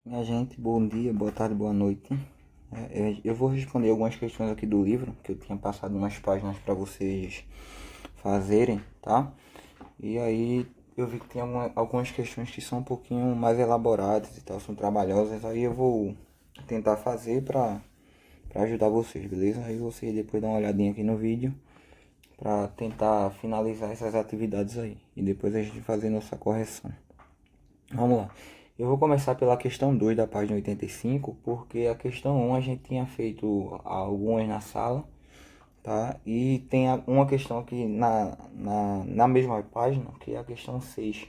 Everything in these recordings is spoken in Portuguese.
Minha gente, bom dia, boa tarde, boa noite. Eu vou responder algumas questões aqui do livro, que eu tinha passado umas páginas para vocês fazerem, tá? E aí eu vi que tem algumas questões que são um pouquinho mais elaboradas e tal, são trabalhosas. Aí eu vou tentar fazer para ajudar vocês, beleza? Aí vocês depois dão uma olhadinha aqui no vídeo para tentar finalizar essas atividades aí. E depois a gente fazer nossa correção. Vamos lá. Eu vou começar pela questão 2 da página 85, porque a questão 1 a gente tinha feito algumas na sala, tá? E tem uma questão aqui na mesma página, que é a questão 6.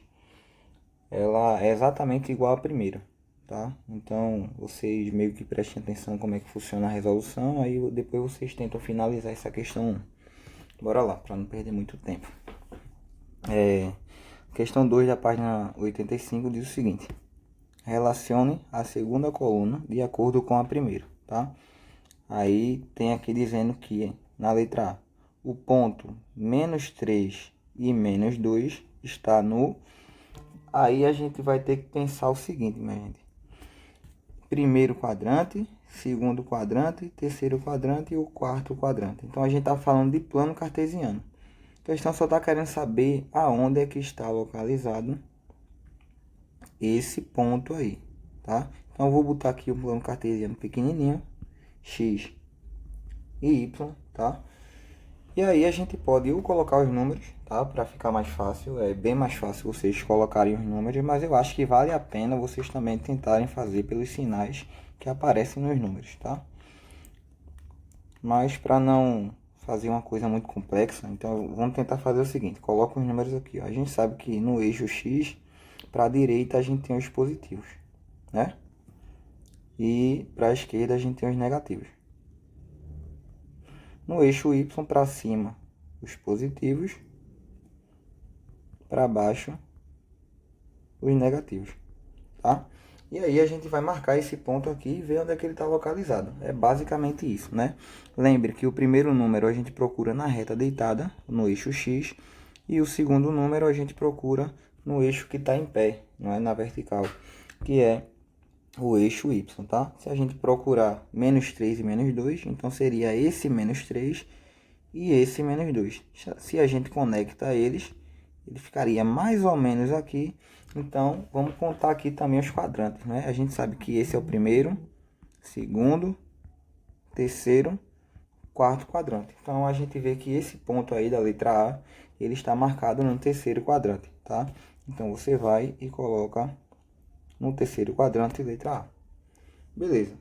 Ela é exatamente igual à primeira, tá? Então, vocês meio que prestem atenção como é que funciona a resolução, aí depois vocês tentam finalizar essa questão 1. Bora lá, para não perder muito tempo. Questão 2 da página 85 diz o seguinte: relacione a segunda coluna de acordo com a primeira, tá? Aí tem aqui dizendo que na letra A, o ponto menos 3 e menos 2 está no... Aí a gente vai ter que pensar o seguinte, minha gente. Primeiro quadrante, segundo quadrante, terceiro quadrante e o quarto quadrante. Então a gente está falando de plano cartesiano. A questão só está querendo saber aonde é que está localizado esse ponto aí, tá? Então eu vou botar aqui o plano cartesiano pequenininho, x e y, tá? E aí a gente pode ou colocar os números, tá? Para ficar mais fácil, é bem mais fácil vocês colocarem os números, mas eu acho que vale a pena vocês também tentarem fazer pelos sinais que aparecem nos números, tá? Mas para não fazer uma coisa muito complexa, então vamos tentar fazer o seguinte: coloca os números aqui, ó. A gente sabe que no eixo x, para a direita a gente tem os positivos, né? E para a esquerda a gente tem os negativos. No eixo y para cima, os positivos, para baixo, os negativos, tá? E aí a gente vai marcar esse ponto aqui e ver onde é que ele está localizado. É basicamente isso, né? Lembre que o primeiro número a gente procura na reta deitada, no eixo x, e o segundo número a gente procura no eixo que está em pé, não é na vertical, que é o eixo y, tá? Se a gente procurar menos 3 e menos 2, então seria esse menos 3 e esse menos 2. Se a gente conecta eles, ele ficaria mais ou menos aqui. Então, vamos contar aqui também os quadrantes, né? A gente sabe que esse é o primeiro, segundo, terceiro, quarto quadrante. Então, a gente vê que esse ponto aí da letra A, ele está marcado no terceiro quadrante, tá? Então, você vai e coloca no terceiro quadrante letra A. Beleza.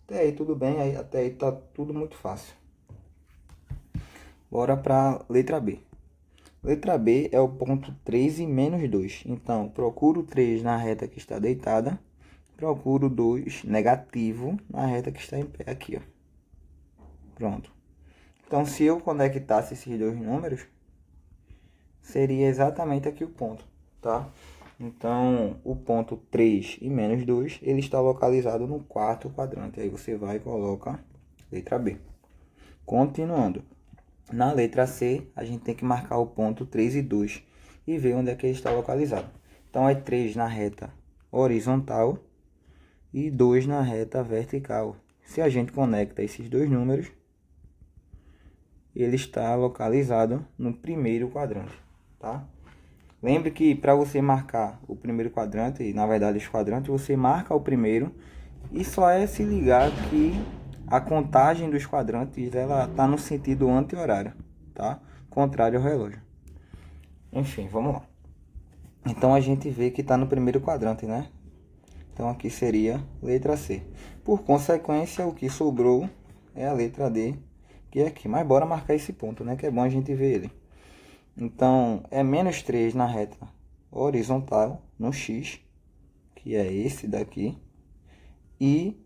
Até aí tudo bem, até aí tá tudo muito fácil. Bora para letra B. Letra B é o ponto 3 e menos 2. Então, procuro 3 na reta que está deitada. Procuro 2 negativo na reta que está em pé. Aqui, ó. Pronto. Então, se eu conectasse esses dois números, seria exatamente aqui o ponto, tá? Então, o ponto 3 e menos 2, ele está localizado no quarto quadrante. Aí você vai e coloca letra B. Continuando. Na letra C, a gente tem que marcar o ponto 3 e 2 e ver onde é que ele está localizado. Então, é 3 na reta horizontal e 2 na reta vertical. Se a gente conecta esses dois números, ele está localizado no primeiro quadrante, tá? Lembre que para você marcar o primeiro quadrante, e na verdade os quadrantes, você marca o primeiro e só é se ligar que a contagem dos quadrantes ela está no sentido anti-horário, tá? Contrário ao relógio. Enfim, vamos lá. Então a gente vê que está no primeiro quadrante, né? Então aqui seria letra C. Por consequência, o que sobrou é a letra D, que é aqui. Mas bora marcar esse ponto, né? Que é bom a gente ver ele. Então é menos 3 na reta horizontal, no X, que é esse daqui, e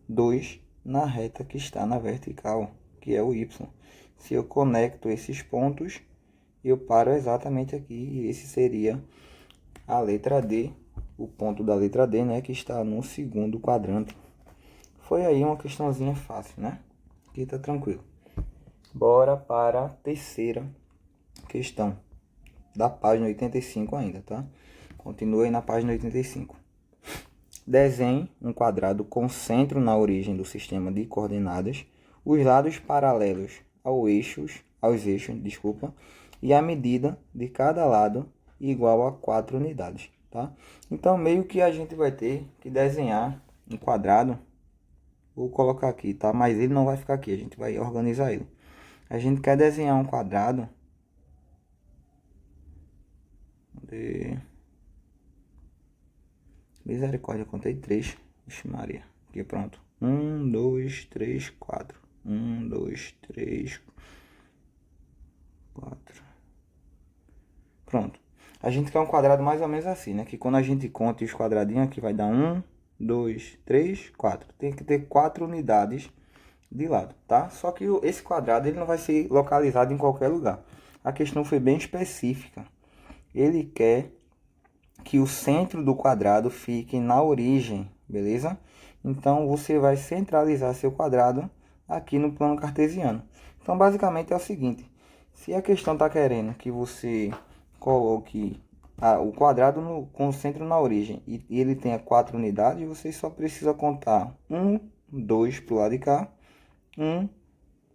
2 na reta que está na vertical, que é o Y. Se eu conecto esses pontos, eu paro exatamente aqui, e esse seria a letra D, o ponto da letra D, né, que está no segundo quadrante. Foi aí uma questãozinha fácil, né? Aqui tá tranquilo. Bora para a terceira questão, da página 85 ainda, tá? Continua aí na página 85. Desenhe um quadrado com centro na origem do sistema de coordenadas, os lados paralelos aos eixos, e a medida de cada lado igual a 4 unidades, tá? Então, meio que a gente vai ter que desenhar um quadrado. Vou colocar aqui, tá? Mas ele não vai ficar aqui, a gente vai organizar ele. A gente quer desenhar um quadrado de... Misericórdia, eu contei 3. Vixe Maria. Aqui, pronto. 1, 2, 3, 4. 1, 2, 3, 4. Pronto. A gente quer um quadrado mais ou menos assim, né? Que quando a gente conta os quadradinhos aqui vai dar 1, 2, 3, 4. Tem que ter 4 unidades de lado, tá? Só que esse quadrado ele não vai ser localizado em qualquer lugar. A questão foi bem específica. Ele quer que o centro do quadrado fique na origem, beleza? Então, você vai centralizar seu quadrado aqui no plano cartesiano. Então, basicamente é o seguinte. Se a questão está querendo que você coloque o quadrado com o centro na origem e ele tenha 4 unidades, você só precisa contar 1, 2 para o lado de cá, 1,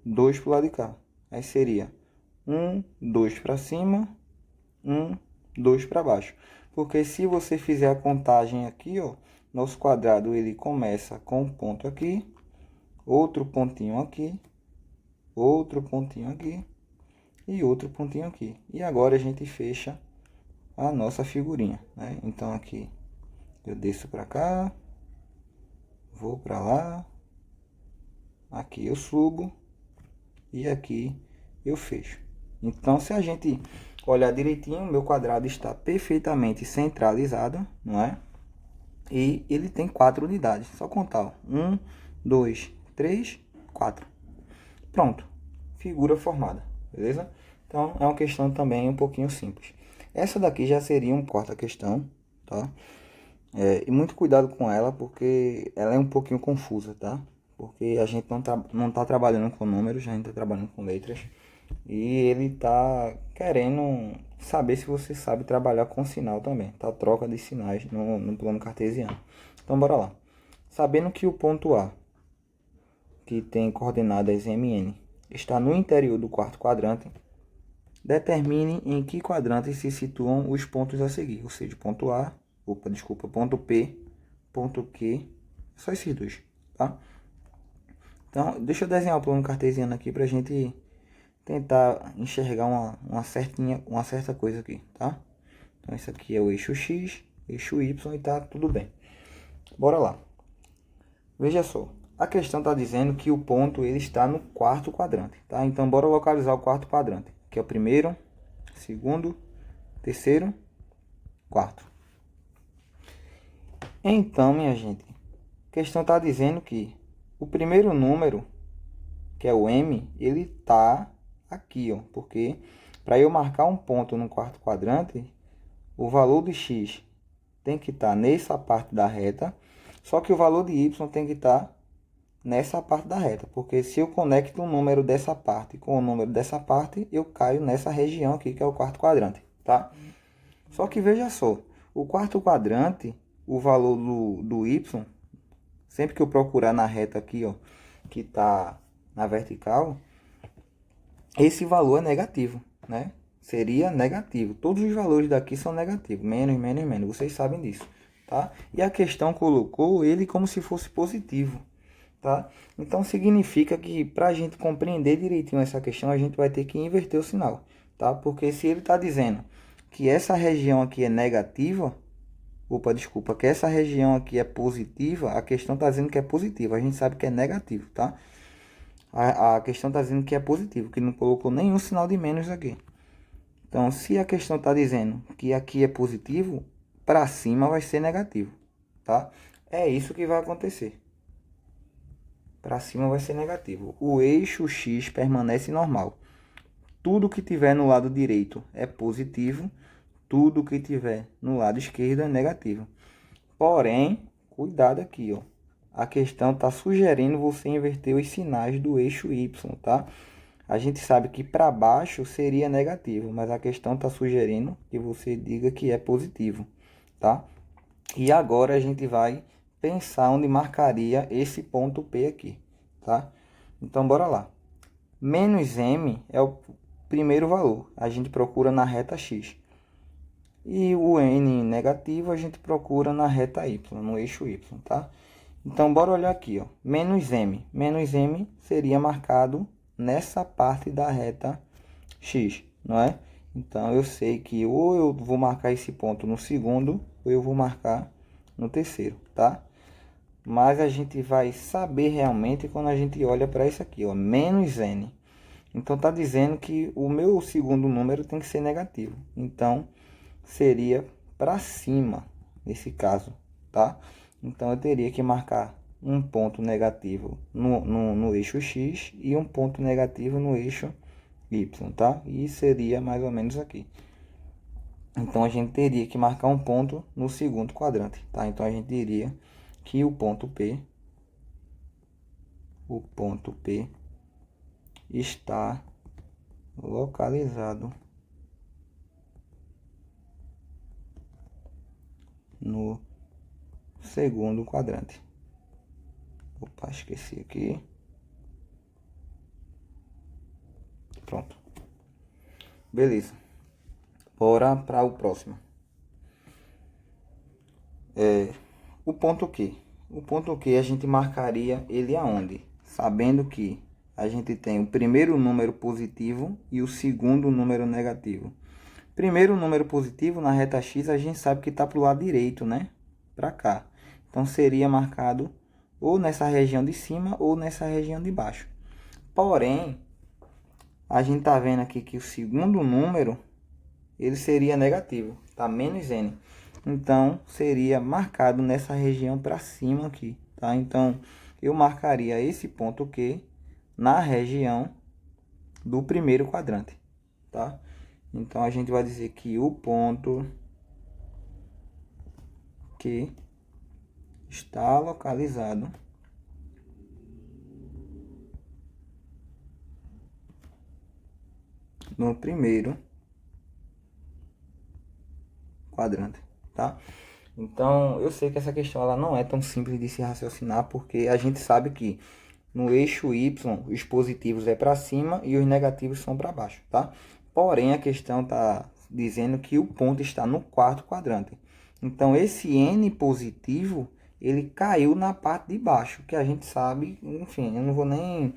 2 para o lado de cá. Aí seria 1, 2 para cima, 1, 2 para baixo. Porque se você fizer a contagem aqui, ó, nosso quadrado ele começa com um ponto aqui, outro pontinho aqui, outro pontinho aqui e outro pontinho aqui. E agora a gente fecha a nossa figurinha, né? Então aqui eu desço para cá, vou para lá, aqui eu subo e aqui eu fecho. Então, se a gente olhar direitinho, meu quadrado está perfeitamente centralizado, não é? E ele tem 4 unidades. Só contar, ó. 1, 2, 3, 4. Pronto. Figura formada, beleza? Então, é uma questão também um pouquinho simples. Essa daqui já seria um quarta questão, tá? E muito cuidado com ela, porque ela é um pouquinho confusa, tá? Porque a gente não tá trabalhando com números, a gente tá trabalhando com letras. E ele tá querendo saber se você sabe trabalhar com sinal também, tá? Troca de sinais no plano cartesiano. Então, bora lá. Sabendo que o ponto A, que tem coordenadas MN, está no interior do quarto quadrante, determine em que quadrante se situam os pontos a seguir. Ou seja, ponto A, ponto P, ponto Q, só esses dois, tá? Então, deixa eu desenhar o plano cartesiano aqui pra gente tentar enxergar uma certa coisa aqui, tá? Então, esse aqui é o eixo X, eixo Y e tá tudo bem. Bora lá. Veja só, a questão está dizendo que o ponto ele está no quarto quadrante, tá? Então, bora localizar o quarto quadrante, que é o primeiro, segundo, terceiro, quarto. Então, minha gente, a questão está dizendo que o primeiro número, que é o M, ele tá aqui, ó, porque para eu marcar um ponto no quarto quadrante, o valor de x tem que estar nessa parte da reta, só que o valor de y tem que estar nessa parte da reta, porque se eu conecto um número dessa parte com o número dessa parte, eu caio nessa região aqui, que é o quarto quadrante, tá? Só que veja só, o quarto quadrante, o valor do y, sempre que eu procurar na reta aqui, ó, que está na vertical, esse valor é negativo, né? Seria negativo. Todos os valores daqui são negativos. Menos, menos, menos. Vocês sabem disso, tá? E a questão colocou ele como se fosse positivo, tá? Então, significa que para a gente compreender direitinho essa questão, a gente vai ter que inverter o sinal, tá? Porque se ele está dizendo que essa região aqui é negativa, que essa região aqui é positiva, a questão está dizendo que é positiva. A gente sabe que é negativo, tá? A questão está dizendo que é positivo, que não colocou nenhum sinal de menos aqui. Então, se a questão está dizendo que aqui é positivo, para cima vai ser negativo, tá? É isso que vai acontecer. Para cima vai ser negativo. O eixo X permanece normal. Tudo que tiver no lado direito é positivo, tudo que tiver no lado esquerdo é negativo. Porém, cuidado aqui, ó. A questão está sugerindo você inverter os sinais do eixo Y, tá? A gente sabe que para baixo seria negativo, mas a questão está sugerindo que você diga que é positivo, tá? E agora a gente vai pensar onde marcaria esse ponto P aqui, tá? Então, bora lá. Menos M é o primeiro valor. A gente procura na reta X. E o N negativo a gente procura na reta Y, no eixo Y, tá? Então, bora olhar aqui, ó. Menos M. Menos M seria marcado nessa parte da reta X, não é? Então, eu sei que ou eu vou marcar esse ponto no segundo, ou eu vou marcar no terceiro, tá? Mas a gente vai saber realmente quando a gente olha para isso aqui, ó, menos N. Então, está dizendo que o meu segundo número tem que ser negativo. Então, seria para cima, nesse caso, tá? Então, eu teria que marcar um ponto negativo no eixo X e um ponto negativo no eixo Y, tá? E seria mais ou menos aqui. Então, a gente teria que marcar um ponto no segundo quadrante, tá? Então, a gente diria que o ponto P está localizado no segundo quadrante. Opa, esqueci aqui. Pronto. Beleza. Bora para o próximo. O ponto Q. O ponto Q a gente marcaria ele aonde? Sabendo que a gente tem o primeiro número positivo e o segundo número negativo. Primeiro número positivo na reta X a gente sabe que está para o lado direito, né? Para cá. Então seria marcado ou nessa região de cima ou nessa região de baixo. Porém, a gente está vendo aqui que o segundo número ele seria negativo, tá? Menos N. Então, seria marcado nessa região para cima aqui, tá? Então, eu marcaria esse ponto Q na região do primeiro quadrante, tá? Então, a gente vai dizer que o ponto Q está localizado no primeiro quadrante, tá? Então, eu sei que essa questão ela não é tão simples de se raciocinar, porque a gente sabe que no eixo Y, os positivos é para cima e os negativos são para baixo, tá? Porém, a questão está dizendo que o ponto está no quarto quadrante. Então, esse N positivo, ele caiu na parte de baixo, que a gente sabe, enfim, eu não vou nem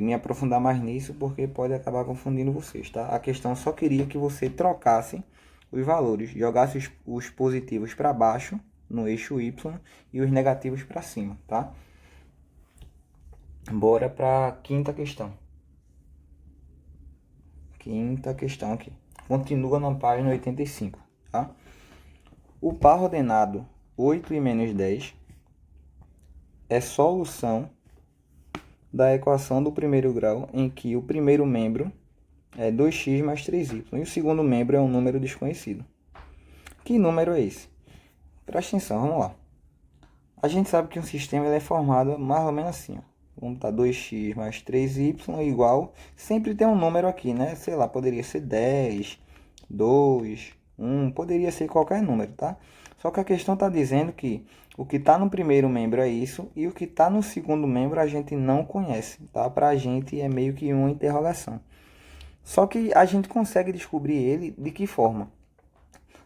me aprofundar mais nisso, porque pode acabar confundindo vocês, tá? A questão só queria que você trocasse os valores, jogasse os positivos para baixo, no eixo Y, e os negativos para cima, tá? Bora para a quinta questão. Quinta questão aqui. Continua na página 85, tá? O par ordenado 8 e menos 10 é solução da equação do primeiro grau, em que o primeiro membro é 2x mais 3y e o segundo membro é um número desconhecido. Que número é esse? Presta atenção, vamos lá. A gente sabe que um sistema ele é formado mais ou menos assim, ó. Vamos botar 2x mais 3y igual... Sempre tem um número aqui, né? Sei lá, poderia ser 10, 2, 1, poderia ser qualquer número, tá? Só que a questão está dizendo que o que está no primeiro membro é isso e o que está no segundo membro a gente não conhece, tá? Para a gente é meio que uma interrogação. Só que a gente consegue descobrir ele de que forma?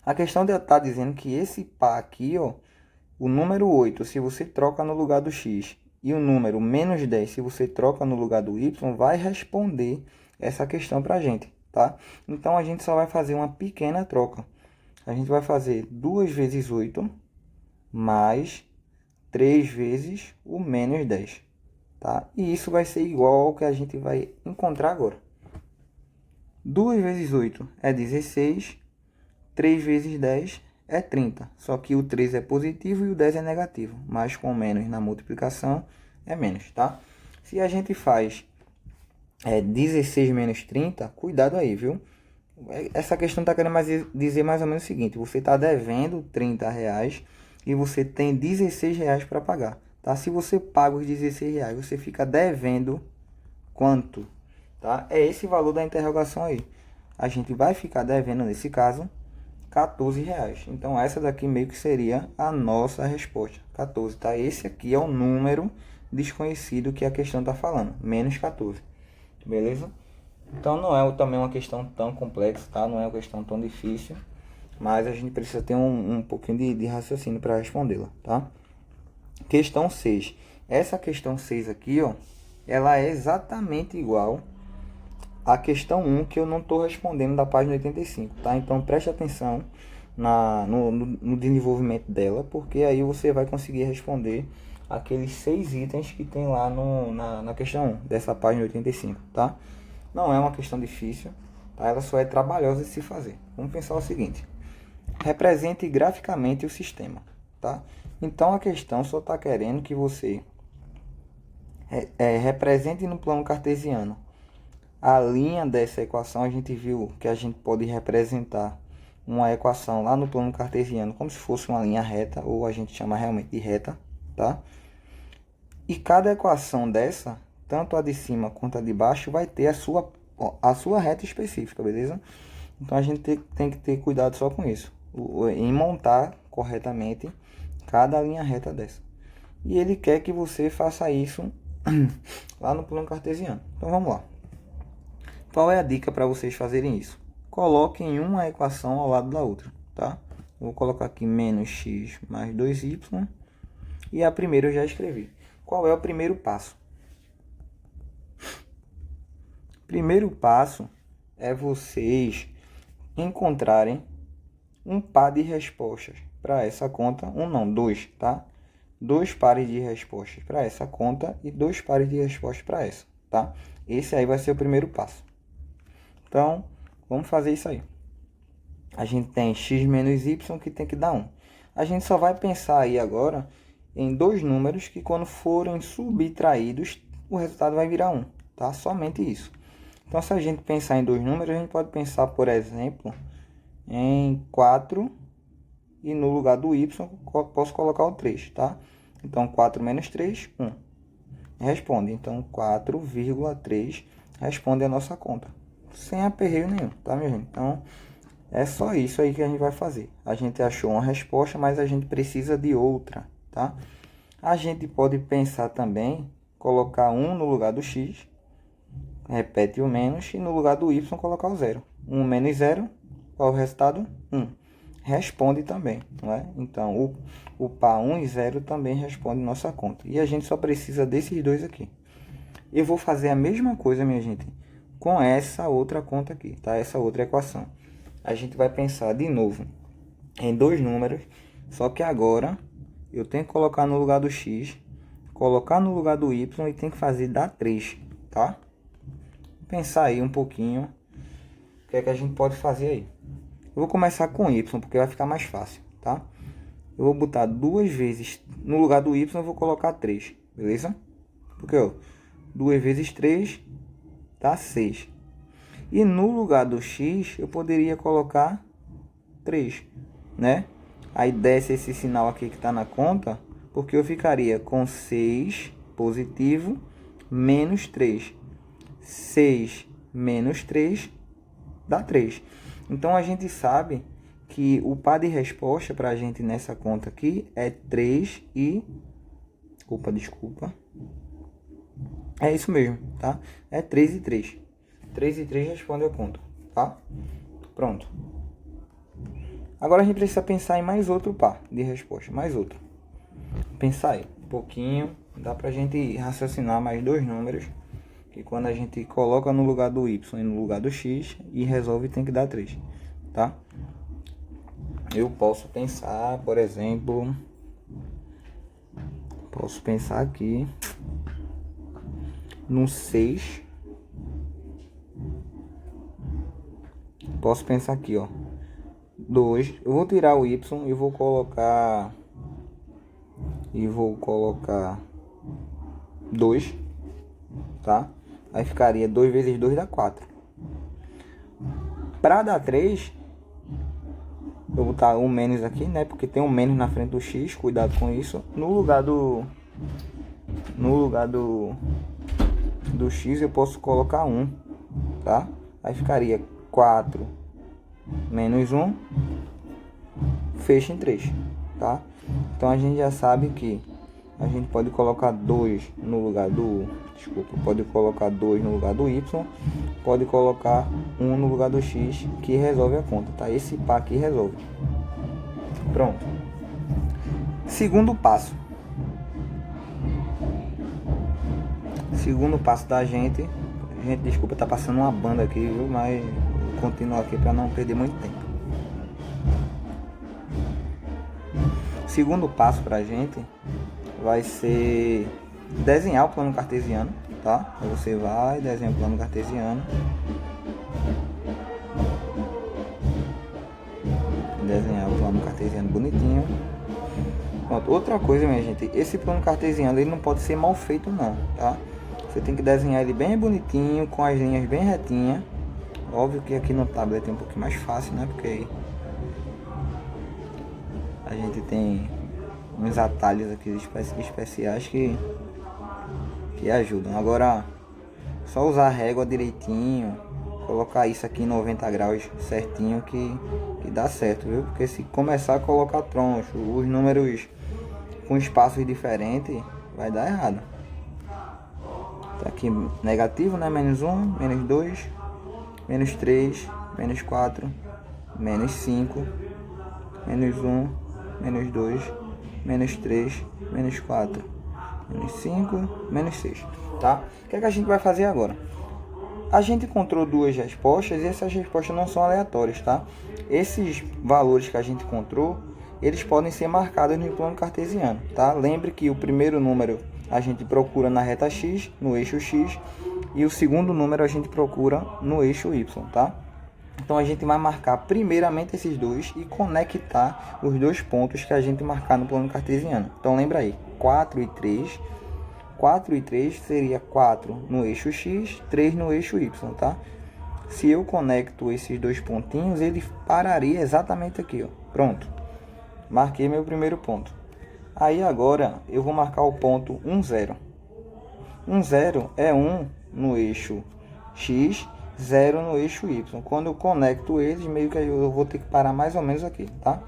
A questão está dizendo que esse par aqui, ó, o número 8, se você troca no lugar do x, e o número menos 10, se você troca no lugar do y, vai responder essa questão para a gente, tá? Então, a gente só vai fazer uma pequena troca. A gente vai fazer 2 vezes 8 mais 3 vezes o menos 10, tá? E isso vai ser igual ao que a gente vai encontrar agora. 2 vezes 8 é 16, 3 vezes 10 é 30. Só que o 3 é positivo e o 10 é negativo. Mas com menos na multiplicação é menos, tá? Se a gente faz 16 menos 30, cuidado aí, viu? Essa questão está querendo dizer mais ou menos o seguinte. Você está devendo 30 reais e você tem 16 reais para pagar, tá? Se você paga os 16 reais, você fica devendo quanto? Tá? É esse valor da interrogação aí. A gente vai ficar devendo, nesse caso, R$14. Então essa daqui meio que seria a nossa resposta, 14, tá? Esse aqui é o número desconhecido que a questão está falando, menos 14, beleza? Então não é também uma questão tão complexa, tá? Não é uma questão tão difícil, mas a gente precisa ter um pouquinho de raciocínio para respondê-la, tá? Questão 6. Essa questão 6 aqui, ó, ela é exatamente igual à questão 1 que eu não estou respondendo da página 85, tá? Então preste atenção no desenvolvimento dela, porque aí você vai conseguir responder aqueles 6 itens que tem lá na questão 1 dessa página 85, tá? Não é uma questão difícil, tá? Ela só é trabalhosa de se fazer. Vamos pensar o seguinte: represente graficamente o sistema, tá? Então a questão só está querendo que você represente no plano cartesiano a linha dessa equação. A gente viu que a gente pode representar uma equação lá no plano cartesiano como se fosse uma linha reta, ou a gente chama realmente de reta, tá? E cada equação dessa, tanto a de cima quanto a de baixo, vai ter a sua reta específica, beleza? Então a gente tem que ter cuidado só com isso, em montar corretamente cada linha reta dessa. E ele quer que você faça isso lá no plano cartesiano. Então vamos lá. Qual é a dica para vocês fazerem isso? Coloquem uma equação ao lado da outra, tá? Eu vou colocar aqui menos x mais 2y. E a primeira eu já escrevi. Qual é o primeiro passo? Primeiro passo é vocês encontrarem um par de respostas para essa conta. Dois, tá? 2 pares de respostas para essa conta e 2 pares de respostas para essa, tá? Esse aí vai ser o primeiro passo. Então, vamos fazer isso aí. A gente tem x menos y que tem que dar 1. A gente só vai pensar aí agora em dois números que, quando forem subtraídos, o resultado vai virar 1, tá? Somente isso. Então, se a gente pensar em dois números, a gente pode pensar, por exemplo, em 4 e no lugar do y posso colocar o 3, tá? Então, 4 menos 3, 1. Responde. Então, 4,3 responde a nossa conta. Sem aperreio nenhum, tá, minha gente? Então, é só isso aí que a gente vai fazer. A gente achou uma resposta, mas a gente precisa de outra, tá? A gente pode pensar também, colocar 1 no lugar do x, repete o menos, e no lugar do y colocar o 0. 1 menos 0, qual é o resultado? 1. Responde também, não é? Então, o par 1 e 0 também responde nossa conta. E a gente só precisa desses dois aqui. Eu vou fazer a mesma coisa, minha gente, com essa outra conta aqui, tá? Essa outra equação. A gente vai pensar de novo em dois números, só que agora eu tenho que colocar no lugar do x, colocar no lugar do y e tem que fazer dar 3, tá? Pensar aí um pouquinho o que é que a gente pode fazer aí. Eu vou começar com y, porque vai ficar mais fácil, tá? Eu vou botar 2 vezes, no lugar do y eu vou colocar 3, beleza? Porque, ó, 2 vezes 3 dá 6. E no lugar do x, eu poderia colocar 3, né? Aí desce esse sinal aqui que está na conta, porque eu ficaria com 6 positivo menos 3. 6 menos 3 dá 3. Então, a gente sabe que o par de resposta para a gente nessa conta aqui é 3 e... Desculpa. É isso mesmo, tá? É 3 e 3. 3 e 3 responde a conta, tá? Pronto. Agora a gente precisa pensar em mais outro par de resposta, mais outro. Pensar aí um pouquinho, dá pra gente raciocinar mais dois números, que quando a gente coloca no lugar do y e no lugar do x e resolve, tem que dar 3, tá? Eu posso pensar, por exemplo, aqui no 6. Posso pensar aqui, ó, 2. Eu vou tirar o y e vou colocar 2, tá? Aí ficaria 2 vezes 2 dá 4. Para dar 3, eu vou botar um menos aqui, né? Porque tem um menos na frente do x, cuidado com isso. No lugar do x eu posso colocar 1, tá? Aí ficaria 4 menos 1 fecho em 3, tá? Então a gente já sabe que a gente pode colocar 2 no lugar do... Desculpa, pode colocar 2 no lugar do y, pode colocar 1 no lugar do x, que resolve a conta, tá? Esse par aqui resolve. Pronto. Segundo passo. Segundo passo da gente... Gente, desculpa, tá passando uma banda aqui, viu? Mas vou continuar aqui para não perder muito tempo. Segundo passo pra gente vai ser desenhar o plano cartesiano, tá? Aí você vai desenhar o plano cartesiano. Desenhar o plano cartesiano bonitinho. Pronto. Outra coisa, minha gente, esse plano cartesiano ele não pode ser mal feito não, tá? Você tem que desenhar ele bem bonitinho, com as linhas bem retinhas. Óbvio que aqui no tablet é um pouquinho mais fácil, né? Porque a gente tem uns atalhos aqui especiais que ajudam. Agora, só usar a régua direitinho, colocar isso aqui em 90 graus certinho que dá certo, viu? Porque se começar a colocar troncho, os números com espaços diferentes, vai dar errado. Tá aqui negativo, né? Menos 1, menos 2, menos 3, menos 4, menos 5, menos 1, menos 2, menos 3, menos 4, menos 5, menos 6, tá? O que é que a gente vai fazer agora? A gente encontrou duas respostas e essas respostas não são aleatórias, tá? Esses valores que a gente encontrou, eles podem ser marcados no plano cartesiano, tá? Lembre que o primeiro número a gente procura na reta x, no eixo x, e o segundo número a gente procura no eixo y, tá? Então a gente vai marcar primeiramente esses dois e conectar os dois pontos que a gente marcar no plano cartesiano. Então lembra aí, 4 e 3. 4 e 3 seria 4 no eixo x, 3 no eixo y, tá? Se eu conecto esses dois pontinhos, ele pararia exatamente aqui, ó. Pronto. Marquei meu primeiro ponto. Aí agora eu vou marcar o ponto 1, 0. 1, 0 é 1 no eixo x, 0 no eixo y. Quando eu conecto eles, meio que eu vou ter que parar mais ou menos aqui, tá?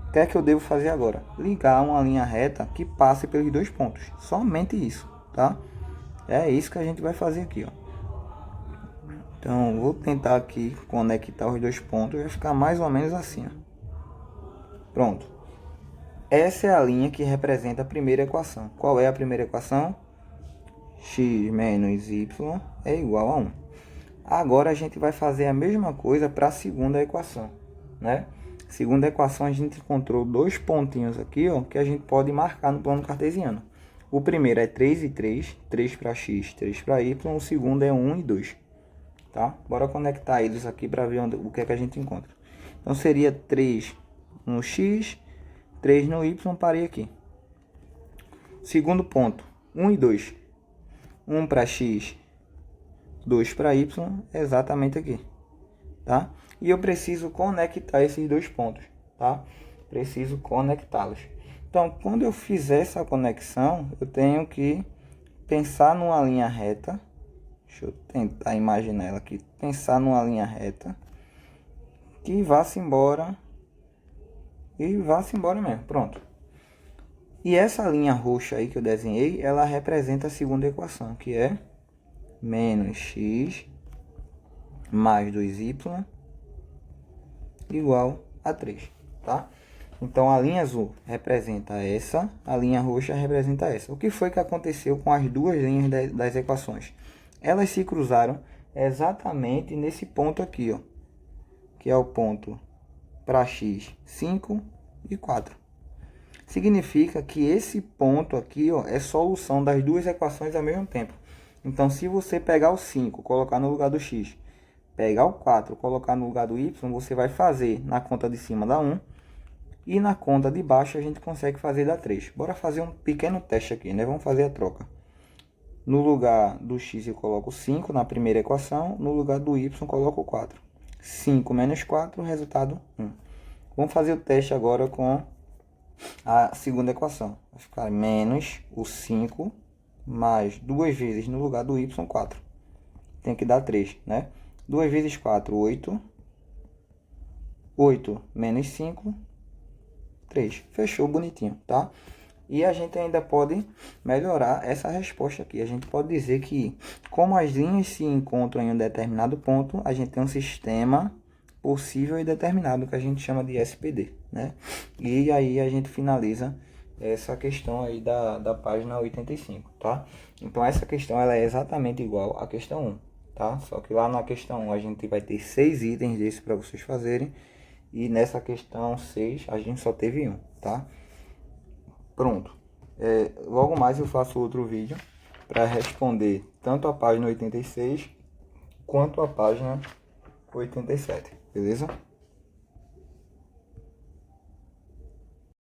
O que é que eu devo fazer agora? Ligar uma linha reta que passe pelos dois pontos. Somente isso, tá? É isso que a gente vai fazer aqui, ó. Então, vou tentar aqui conectar os dois pontos. Vai ficar mais ou menos assim, ó. Pronto. Essa é a linha que representa a primeira equação. Qual é a primeira equação? X menos y é igual a 1. Agora a gente vai fazer a mesma coisa para a segunda equação, né? Segunda equação a gente encontrou dois pontinhos aqui, ó, que a gente pode marcar no plano cartesiano. O primeiro é 3 e 3, 3 para x, 3 para y. O segundo é 1 e 2, tá? Bora conectar eles aqui para ver o que é que a gente encontra. Então seria 3 no x, 3 no y, parei aqui. Segundo ponto, 1 e 2. 1 para x, 2 para y, exatamente aqui, tá? E eu preciso conectar esses dois pontos, tá? Preciso conectá-los. Então, quando eu fizer essa conexão, eu tenho que pensar numa linha reta. Deixa eu tentar imaginar ela aqui. Pensar numa linha reta que vá-se embora. E vá-se embora mesmo. Pronto. E essa linha roxa aí que eu desenhei, ela representa a segunda equação, que é menos x mais 2y igual a 3, tá? Então, a linha azul representa essa, a linha roxa representa essa. O que foi que aconteceu com as duas linhas das equações? Elas se cruzaram exatamente nesse ponto aqui, ó, que é o ponto para x, 5 e 4. Significa que esse ponto aqui, ó, é solução das duas equações ao mesmo tempo. Então, se você pegar o 5, colocar no lugar do x, pegar o 4, colocar no lugar do y, você vai fazer na conta de cima da 1 e na conta de baixo a gente consegue fazer da 3. Bora fazer um pequeno teste aqui, né? Vamos fazer a troca. No lugar do x eu coloco 5 na primeira equação, no lugar do y eu coloco 4. 5 menos 4, resultado 1. Vamos fazer o teste agora com a segunda equação. Vai ficar menos o 5 mais 2 vezes no lugar do y, 4. Tem que dar 3, né? 2 vezes 4, 8. 8 menos 5, 3. Fechou bonitinho, tá? E a gente ainda pode melhorar essa resposta aqui. A gente pode dizer que, como as linhas se encontram em um determinado ponto, a gente tem um sistema possível e determinado, que a gente chama de SPD, né? E aí a gente finaliza essa questão aí da página 85, tá? Então essa questão ela é exatamente igual à questão 1, tá? Só que lá na questão 1 a gente vai ter 6 itens desses para vocês fazerem, e nessa questão 6 a gente só teve um, tá? Pronto. Logo mais eu faço outro vídeo para responder tanto a página 86 quanto a página 87, beleza?